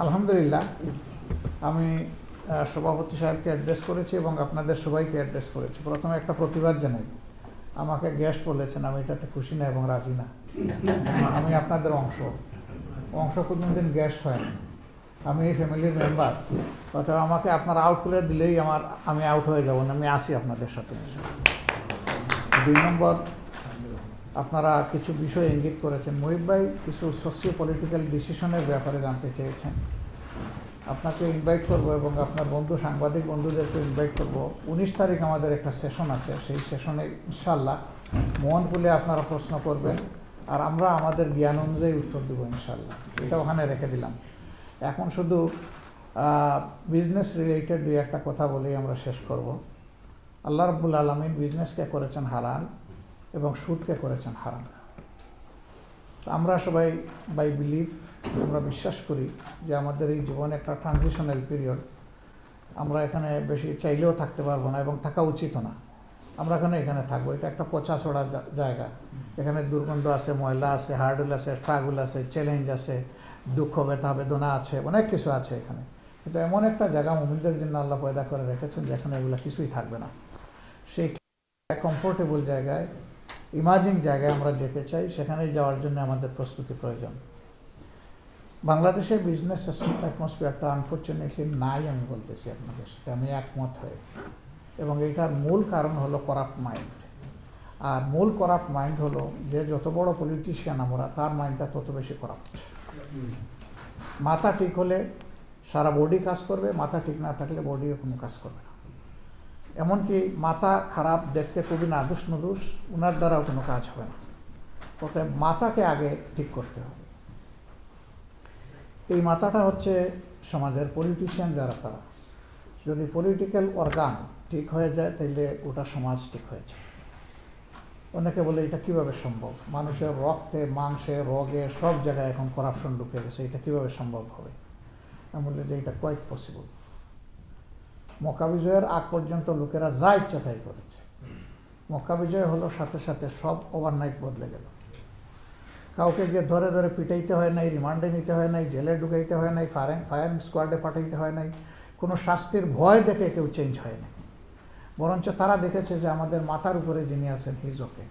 আলহামদুলিল্লাহ, আমি সভাপতি সাহেবকে অ্যাড্রেস করেছি এবং আপনাদের সবাইকে অ্যাড্রেস করেছি। প্রথমে একটা প্রতিবাদ জানাই, আমাকে গেস্ট বলেছেন, আমি এটাতে খুশি না এবং রাজি না। আমি আপনাদের অংশ কোনোদিন গেস্ট হয় না, আমি এই ফ্যামিলির মেম্বার। অথবা আমাকে আপনারা আউট করে দিলেই আমি আউট হয়ে যাব না, আমি আসি আপনাদের সাথে। 2 নম্বর, আপনারা কিছু বিষয় ইঙ্গিত করেছেন। মুহিব ভাই কিছু সোশিও পলিটিক্যাল ডিসিশনের ব্যাপারে জানতে চেয়েছেন। আপনাকে ইনভাইট করব এবং আপনার সাংবাদিক বন্ধুদেরকে ইনভাইট করব। 19 তারিখ আমাদের একটা সেশন আছে, সেই সেশনে ইনশাল্লাহ মন খুলে আপনারা প্রশ্ন করবেন আর আমরা আমাদের জ্ঞান অনুযায়ী উত্তর দেবো ইনশাল্লাহ। এটা ওখানে রেখে দিলাম। এখন শুধু বিজনেস রিলেটেড 2-1টা কথা বলেই আমরা শেষ করব। আল্লাহ রাব্বুল আলামিন বিজনেসকে করেছেন হালাল এবং সুদকে করেছেন হারাম। আমরা সবাই বাই বিলিভ, আমরা বিশ্বাস করি যে আমাদের এই জীবনে একটা ট্রানজিশনাল পিরিয়ড। আমরা এখানে বেশি চাইলেও থাকতে পারবো না এবং থাকা উচিত না। আমরা এখানে থাকবো। এটা একটা পচাছড়া জায়গা। এখানে দুর্গন্ধ আছে, ময়লা আছে, হার্ডল আছে, স্ট্রাগল আছে, চ্যালেঞ্জ আছে, দুঃখ ব্যথা বেদনা আছে, অনেক কিছু আছে এখানে। কিন্তু এমন একটা জায়গা মুমিনদের জন্য আল্লাহ পয়দা করে রেখেছেন যেখানে এগুলো কিছুই থাকবে না। সেই কমফোর্টেবল জায়গায়, ইমাজিং জায়গায় আমরা যেতে চাই। সেখানে যাওয়ার জন্য আমাদের প্রস্তুতি প্রয়োজন। বাংলাদেশের বিজনেস অ্যাটমসফিয়ারটা আনফর্চুনেটলি নাই, আমি বলতেছি আপনাদের সাথে, আমি একমত হয়ে। এবং এইটার মূল কারণ হলো করাপ্ট মাইন্ড। আর মূল করাপ্ট মাইন্ড হলো যে যত বড় পলিটিশিয়ান আমরা, তার মাইন্ডটা তত বেশি করাপ্ট। মাথা ঠিক হলে সারা বডি কাজ করবে, মাথা ঠিক না থাকলে বডিও কোনো কাজ করবে না। এমনকি মাথা খারাপ, দেখতে খুবই নাদুস নুদুস, ওনার দ্বারাও কোনো কাজ হবে না। অতএব মাথাকে আগে ঠিক করতে হবে। এই মাথাটা হচ্ছে সমাজের পলিটিশিয়ান যারা, তারা যদি পলিটিক্যাল অর্গান ঠিক হয়ে যায় তাহলে ওটা সমাজ ঠিক হয়ে যায়। অনেকে বলে এটা কিভাবে সম্ভব? মানুষের রক্তে, মাংসে, রোগে সব জায়গায় এখন করাপশন ঢুকে গেছে, এটা কিভাবে সম্ভব হবে? আমি বলি যে এটা কোয়াইট পসিবল। মক্কা বিজয়ের আগ পর্যন্ত লোকেরা যা ইচ্ছা তাই করেছে। মক্কা বিজয় হলো, সাথে সাথে সব ওভারনাইট বদলে গেল। কাউকে গিয়ে ধরে ধরে পিটাইতে হয় নাই, রিমান্ডে নিতে হয় নাই, জেলে ঢুকাইতে হয় নাই, ফায়ারিং স্কোয়াডে পাঠাইতে হয় নাই, কোনো শাস্তির ভয় দেখে কেউ চেঞ্জ হয় নাই। বরঞ্চ তারা দেখেছে যে আমাদের মাথার উপরে যিনি আছেন হিজ ওকে।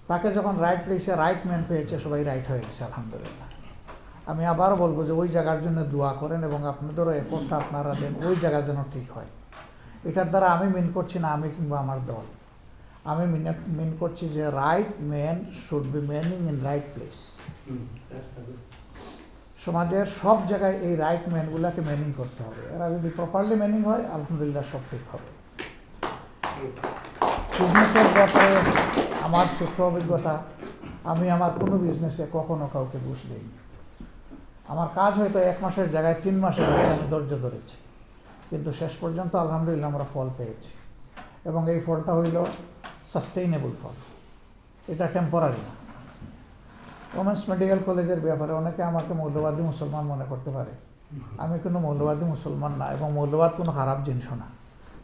তাকে যখন রাইট প্লেসে রাইট ম্যান পেয়েছে, সবাই রাইট হয়ে গেছে আলহামদুলিল্লাহ। আমি আবার বলবো যে ওই জায়গার জন্য দোয়া করেন এবং আপনাদেরও এফোর্টটা আপনারা দেন ওই জায়গা যেন ঠিক হয়। এটার দ্বারা আমি মিন করছি না আমি কিংবা আমার দল, আমি মিন করছি যে right man should be manning in right place. সমাজের সব জায়গায় এই রাইট ম্যানগুলোকে ম্যানিং করতে হবে। এরা যদি প্রপারলি ম্যানিং হয়, আলহামদুলিল্লাহ সব ঠিক হবে। বিজনেসের ব্যাপারে আমার ছোট্ট অভিজ্ঞতা, আমি আমার কোনো বিজনেসে কখনো কাউকে ঘুষ দিইনি। আমার কাজ হয়তো 1 মাসের জায়গায় 3 মাসের হচ্ছে, আমি ধৈর্য ধরেছি, কিন্তু শেষ পর্যন্ত আলহামদুলিল্লাহ আমরা ফল পেয়েছি। এবং এই ফলটা হইল সাস্টেইনেবল ফল, এটা টেম্পোরারি না। ওমেন্স মেডিকেল কলেজের ব্যাপারে অনেকে আমাকে মৌলবাদী মুসলমান মনে করতে পারে। আমি কোনো মৌলবাদী মুসলমান না, এবং মৌলবাদ কোনো খারাপ জিনিসও না।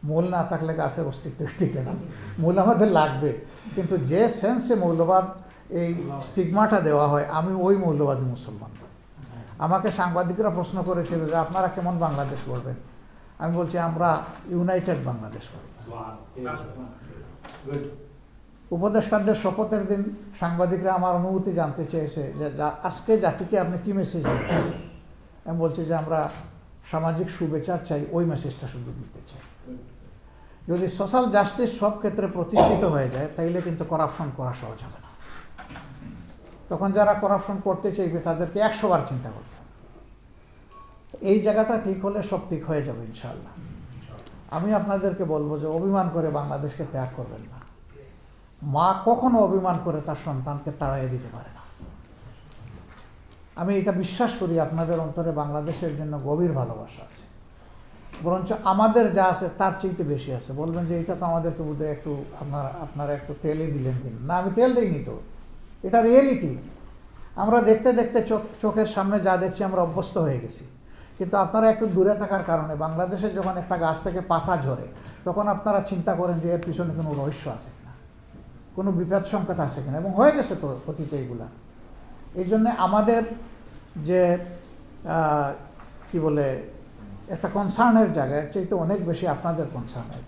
মূল না থাকলে গাছের অস্তিত্ব টিকে না। মূল আমাদের লাগবে, কিন্তু যে সেন্সে মৌলবাদ এই স্টিগমাটা দেওয়া হয়, আমি ওই মৌলবাদী মুসলমান। আমাকে সাংবাদিকরা প্রশ্ন করেছিল যে আপনারা কেমন বাংলাদেশ করবেন? আমি বলছি আমরা ইউনাইটেড বাংলাদেশ করব। উপদেষ্টাদের শপথের দিন সাংবাদিকরা আমার অনুভূতি জানতে চেয়েছে যে আজকে জাতিকে আপনি কি মেসেজ দেবেন? আমি বলছি যে আমরা সামাজিক সুবিচার চাই, ওই মেসেজটা শুধু দিতে চাই। যদি সোশ্যাল জাস্টিস সব ক্ষেত্রে প্রতিষ্ঠিত হয়ে যায়, তাইলে কিন্তু করাপশন করা সহজ হবে না। তখন যারা করাপশন করতে চাইবে তাদেরকে 100 বার চিন্তা করতে হবে। এই জায়গাটা ঠিক হলে সব ঠিক হয়ে যাবে ইনশাআল্লাহ। আমি আপনাদেরকে বলবো যে অভিমান করে বাংলাদেশকে ত্যাগ করবেন না। মা কখনো অভিমান করে তার সন্তানকে তাড়াইয়ে দিতে পারে না। আমি এটা বিশ্বাস করি, আপনাদের অন্তরে বাংলাদেশের জন্য গভীর ভালোবাসা আছে, বরঞ্চ আমাদের যা আছে তার চাইতে বেশি আছে। বলবেন যে এটা তো আমাদেরকে বোধহয় একটু আপনারা একটু তেলে দিলেন কিনা। না, আমি তেল দিইনি তো, এটা রিয়েলিটি। আমরা দেখতে দেখতে চোখের সামনে যা দেখছি আমরা অভ্যস্ত হয়ে গেছি। কিন্তু আপনারা একটু দূরে থাকার কারণে বাংলাদেশে যখন একটা গাছ থেকে পাতা ঝরে, তখন আপনারা চিন্তা করেন যে এর পিছনে কোনো রহস্য আছে কিনা, কোনো বিপদ সংকেত আছে কিনা, এবং হয়ে গেছে তো অতীতে এইগুলা। এই জন্যে আমাদের যে কি বলে একটা কনসার্নের জায়গা, এর চাইতে অনেক বেশি আপনাদের কনসার্নের।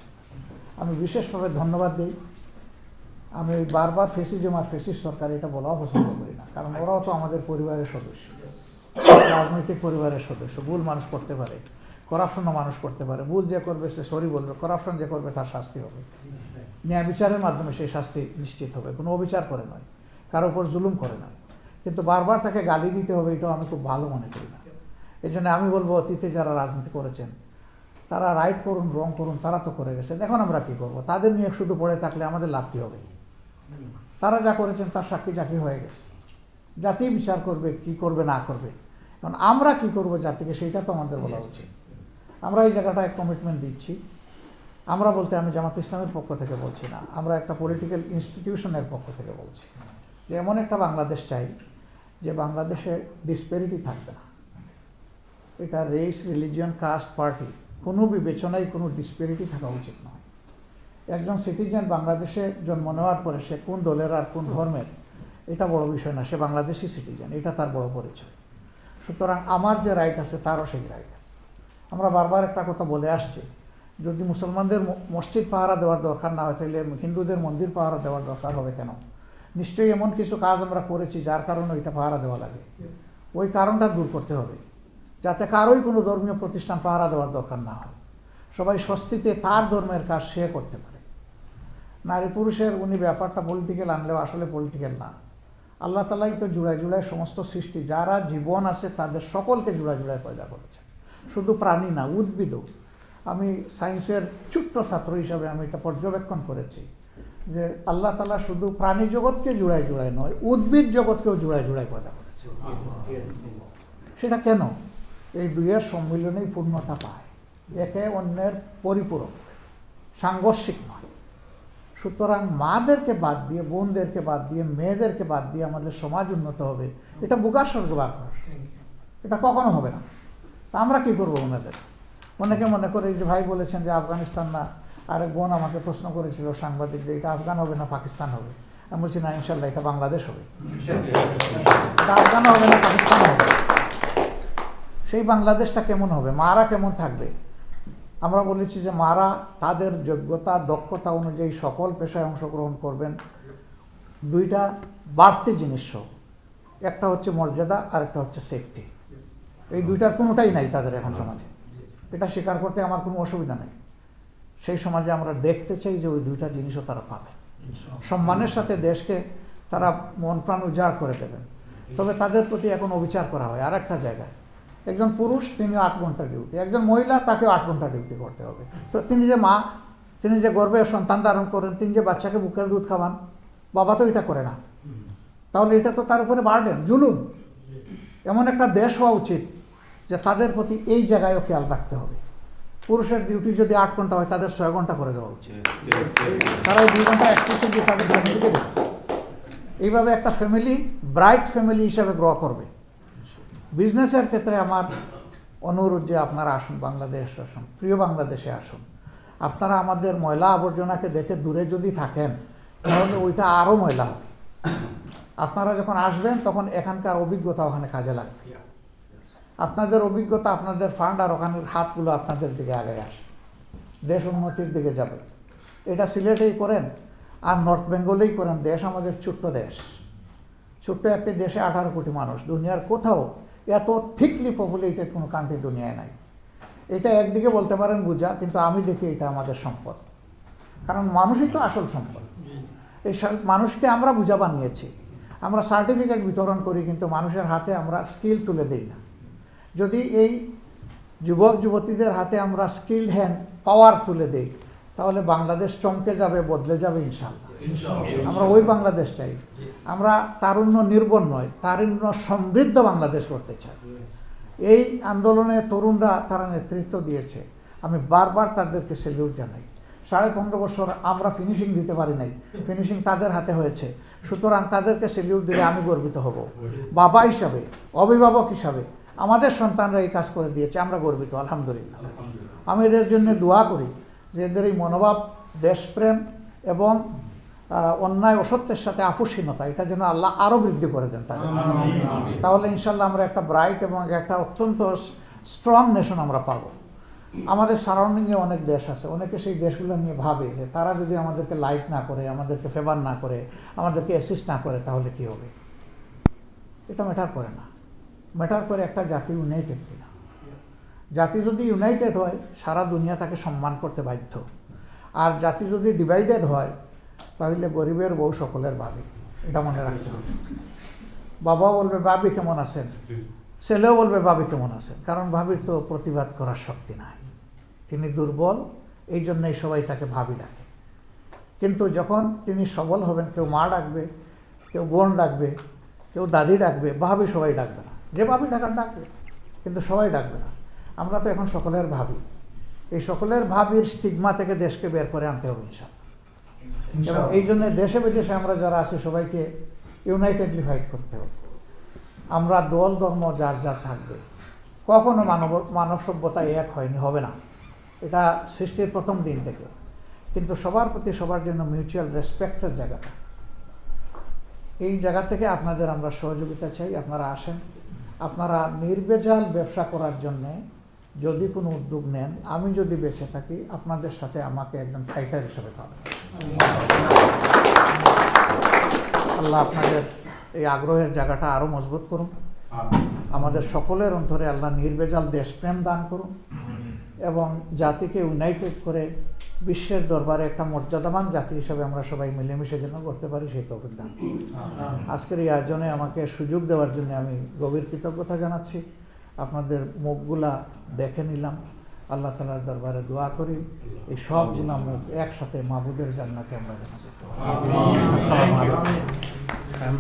আমি বিশেষভাবে ধন্যবাদ দিই। আমি বারবার ফেসিজম আর ফেসিস্ট সরকার এটা বলাও পছন্দ করি না, কারণ ওরাও তো আমাদের পরিবারের সদস্য, রাজনৈতিক পরিবারের সদস্য। ভুল মানুষ করতে পারে, করাপশনও মানুষ করতে পারে। ভুল যে করবে সে সরি বলবে, করাপশন যে করবে তার শাস্তি হবে, ন্যায় বিচারের মাধ্যমে সেই শাস্তি নিশ্চিত হবে। কোনো অবিচার করে নয়, কারো উপর জুলুম করে নয়। কিন্তু বারবার তাকে গালি দিতে হবে, এটাও আমি খুব ভালো মনে করি না। এই জন্য আমি বলবো, অতীতে যারা রাজনীতি করেছেন তারা রাইট করুন রং করুন, তারা তো করে গেছেন। এখন আমরা কি করব? তাদের নিয়ে শুধু পড়ে থাকলে আমাদের লাভ কী হবে? তারা যা করেছেন তার সাক্ষী জাকি হয়ে গেছে। জাতি বিচার করবে কি করবে না করবে। এখন আমরা কি করব জাতিকে, সেইটা তো আমাদের বলা উচিত। আমরা এই জায়গাটায় কমিটমেন্ট দিচ্ছি। আমরা বলতে আমি জামাত ইসলামের পক্ষ থেকে বলছি না, আমরা একটা পলিটিক্যাল ইনস্টিটিউশনের পক্ষ থেকে বলছি যে এমন একটা বাংলাদেশ চাই যে বাংলাদেশে ডিসপ্যারিটি থাকবে না। এটা রেস, রিলিজিয়ন, কাস্ট, পার্টি কোনো বিবেচনায় কোনো ডিসপ্যারিটি থাকা উচিত নয়। একজন সিটিজেন বাংলাদেশে জন্ম নেওয়ার পরে সে কোন দলের আর কোন ধর্মের এটা বড় বিষয় না, সে বাংলাদেশি সিটিজেন, এটা তার বড় পরিচয়। সুতরাং আমার যে রাইট আছে তারও সেই রাইট আছে। আমরা বারবার একটা কথা বলে আসছি, যদি মুসলমানদের মসজিদ পাহারা দেওয়ার দরকার না হয় তাহলে হিন্দুদের মন্দির পাহারা দেওয়ার দরকার হবে কেন? নিশ্চয়ই এমন কিছু কাজ আমরা করেছি যার কারণে ওইটা পাহারা দেওয়া লাগে। ওই কারণটা দূর করতে হবে, যাতে কারোই কোনো ধর্মীয় প্রতিষ্ঠান পাহারা দেওয়ার দরকার না হয়। সবাই স্বস্তিতে তার ধর্মের কাজ সে করতে পারে। নারী পুরুষের উনি ব্যাপারটা পলিটিক্যাল আনলেও আসলে পলিটিক্যাল না। আল্লাহ তাআলাই তো জুড়ায় জুড়ায় সমস্ত সৃষ্টি, যারা জীবন আছে তাদের সকলকে জুড়ায় জুড়ায় পয়দা করেছে, শুধু প্রাণী না, উদ্ভিদও। আমি সায়েন্সের ছোট্ট ছাত্র হিসাবে আমি এটা পর্যবেক্ষণ করেছি যে আল্লাহ তাআলা শুধু প্রাণী জগৎকে জুড়ায় জুড়ায় নয়, উদ্ভিদ জগৎকেও জুড়ায় জুড়ায় পয়দা করেছে। সেটা কেন? এই দুইয়ের সম্মিলনেই পূর্ণতা পায়, একে অন্যের পরিপূরক, সাংঘর্ষিক নয়। সুতরাং মাদেরকে বাদ দিয়ে, বোনদেরকে বাদ দিয়ে, মেয়েদেরকে বাদ দিয়ে আমাদের সমাজ উন্নত হবে, এটা বুকার স্বর্গবার, এটা কখনো হবে না। তা আমরা কি করবো ওনাদের? অনেকে মনে করে যে ভাই বলেছেন যে আফগানিস্তান না, আরেক বোন আমাকে প্রশ্ন করেছিল সাংবাদিক যে এটা আফগান হবে না পাকিস্তান হবে। আমি বলছি না, ইনশাল্লাহ এটা বাংলাদেশ হবে। এটা আফগানও হবে না, পাকিস্তান হবে। সেই বাংলাদেশটা কেমন হবে? মারা কেমন থাকবে? আমরা বলেছি যে মারা তাদের যোগ্যতা দক্ষতা অনুযায়ী সকল পেশায় অংশগ্রহণ করবেন। দুইটা বাড়তি জিনিস, একটা হচ্ছে মর্যাদা আর একটা হচ্ছে সেফটি। এই দুইটার কোনোটাই নাই তাদের এখন সমাজে। এটা স্বীকার করতে আমার কোনো অসুবিধা নেই। সেই সমাজে আমরা দেখতে চাই যে ওই দুইটা জিনিসও তারা পাবে। সম্মানের সাথে দেশকে তারা মন প্রাণ উজাড় করে দেবেন। তবে তাদের প্রতি এখন অবিচার করা হয় আর একটা জায়গায়। একজন পুরুষ তিনি 8 ঘন্টা ডিউটি, একজন মহিলা তাকেও 8 ঘন্টা ডিউটি করতে হবে। তো তিনি যে মা, তিনি যে গর্ভে সন্তান ধারণ করেন, তিনি যে বাচ্চাকে বুকের দুধ খাওয়ান, বাবা তো এটা করে না। তাহলে এটা তো তার উপরে বার্ডেন, জুলুম। এমন একটা দেশ হওয়া উচিত যে তাদের প্রতি এই জায়গায়ও খেয়াল রাখতে হবে। পুরুষের ডিউটি যদি 8 ঘন্টা হয় তাদের 6 ঘন্টা করে দেওয়া উচিত। তারা 2 ঘন্টা এক্সটেনশন দিয়ে তাদের ফ্যামিলিকে দেবে। এইভাবে একটা ফ্যামিলি ব্রাইট ফ্যামিলি হিসাবে গ্রো করবে। বিজনেসের ক্ষেত্রে আমার অনুরোধ যে আপনারা আসুন, বাংলাদেশ আসুন, প্রিয় বাংলাদেশে আসুন। আপনারা আমাদের ময়লা আবর্জনাকে দেখে দূরে যদি থাকেন তাহলে ওইটা আরও ময়লা হবে। আপনারা যখন আসবেন তখন এখানকার অভিজ্ঞতা ওখানে কাজে লাগবে। আপনাদের অভিজ্ঞতা, আপনাদের ফান্ড আর ওখানের হাতগুলো আপনাদের দিকে আগে আসবে, দেশ উন্নতির দিকে যাবে। এটা সিলেটেই করেন আর নর্থ বেঙ্গলেই করেন। দেশ আমাদের ছোট্ট দেশ, ছোট্ট একটি দেশে 18 কোটি মানুষ। দুনিয়ার কোথাও এত থিকলি পপুলেটেড কোনো কান্ট্রি দুনিয়ায় নাই। এটা একদিকে বলতে পারেন বোঝা, কিন্তু আমি দেখি এটা আমাদের সম্পদ। কারণ মানুষই তো আসল সম্পদ। এই মানুষকে আমরা বোঝা বানিয়েছি। আমরা সার্টিফিকেট বিতরণ করি কিন্তু মানুষের হাতে আমরা স্কিল তুলে দিই না। যদি এই যুবক যুবতীদের হাতে আমরা স্কিল হ্যান্ড পাওয়ার তুলে দিই তাহলে বাংলাদেশ চমকে যাবে, বদলে যাবে ইনশাআল্লাহ। আমরা ওই বাংলাদেশ চাই। আমরা তারুণ্য নির্ভর নয়, তারুণ্য সমৃদ্ধ বাংলাদেশ করতে চাই। এই আন্দোলনে তরুণরা তারা নেতৃত্ব দিয়েছে, আমি বারবার তাদেরকে স্যালিউট জানাই। 15.5 বছর আমরা ফিনিশিং দিতে পারি নাই, ফিনিশিং তাদের হাতে হয়েছে। সুতরাং তাদেরকে স্যালিউট দিলে আমি গর্বিত হব। বাবা হিসাবে, অভিভাবক হিসাবে আমাদের সন্তানরা এই কাজ করে দিয়েছে, আমরা গর্বিত, আলহামদুলিল্লাহ। আমি এদের জন্য দোয়া করি যে এদের এই মনোভাব, দেশপ্রেম এবং অন্যায় অসত্যের সাথে আপোষহীনতা, এটা যেন আল্লাহ আরও বৃদ্ধি করে দেন তাদের। তাহলে ইনশাল্লাহ আমরা একটা ব্রাইট এবং একটা অত্যন্ত স্ট্রং নেশন আমরা পাবো। আমাদের সারাউন্ডিংয়ে অনেক দেশ আছে, অনেকে সেই দেশগুলো নিয়ে ভাবে যে তারা যদি আমাদেরকে লাইক না করে, আমাদেরকে ফেভার না করে, আমাদেরকে অ্যাসিস্ট না করে, তাহলে কি হবে? এটা ম্যাটার করে না। ম্যাটার করে একটা জাতি ইউনাইটেড কিনা। জাতি যদি ইউনাইটেড হয়, সারা দুনিয়া তাকে সম্মান করতে বাধ্য। আর জাতি যদি ডিভাইডেড হয়, তাহলে গরিবের বউ সকলের ভাবি, এটা মনে রাখতে হবে। বাবাও বলবে ভাবি কেমন আছেন, ছেলেও বলবে ভাবি কেমন আছেন, কারণ ভাবির তো প্রতিবাদ করার শক্তি নাই, তিনি দুর্বল, এই জন্যই সবাই তাকে ভাবি ডাকে। কিন্তু যখন তিনি সবল হবেন, কেউ মা ডাকবে, কেউ বোন ডাকবে, কেউ দাদি ডাকবে, ভাবি সবাই ডাকবে না। যে ভাবি ডাকার ডাকবে, কিন্তু সবাই ডাকবে না। আমরা তো এখন সকলের ভাবি। এই সকলের ভাবির স্টিগমা থেকে দেশকে বের করে আনতে হবে ইনশাআল্লাহ। এবং এই জন্য দেশে বিদেশে আমরা যারা আছি সবাইকে ইউনাইটেডলি ফাইট করতে হবে। আমরা দল ধর্ম যার যার থাকবে, কখনো মানব সভ্যতা এক হয়নি, হবে না, এটা সৃষ্টির প্রথম দিন থেকে। কিন্তু সবার প্রতি সবার জন্য মিউচুয়াল রেসপেক্টের জায়গাটা, এই জায়গা থেকে আপনাদের আমরা সহযোগিতা চাই। আপনারা আসেন, আপনারা নির্ভেজাল ব্যবসা করার জন্যে যদি কোনো উদ্যোগ নেন, আমি যদি বেঁচে থাকি, আপনাদের সাথে আমাকে একজন ফাইটার হিসেবে পাবেন। আল্লাহ আপনাদের এই আগ্রহের জায়গাটা আরও মজবুত করুন। আমাদের সকলের অন্তরে আল্লাহ নির্ভেজাল দেশপ্রেম দান করুন এবং জাতিকে ইউনাইটেড করে বিশ্বের দরবারে একটা মর্যাদাবান জাতি হিসেবে আমরা সবাই মিলেমিশে যেন করতে পারি, সেই তৌফিক দান করুন। আজকের এই আয়োজনে আমাকে সুযোগ দেওয়ার জন্য আমি গভীর কৃতজ্ঞতা জানাচ্ছি। আপনাদের মুখগুলা দেখে নিলাম, আল্লাহ তাআলার দরবারে দোয়া করি এই সবগুলা মুখ একসাথে মাবুদের জান্নাতে আমরা যেন যেতে পারি। আসসালামু আলাইকুম।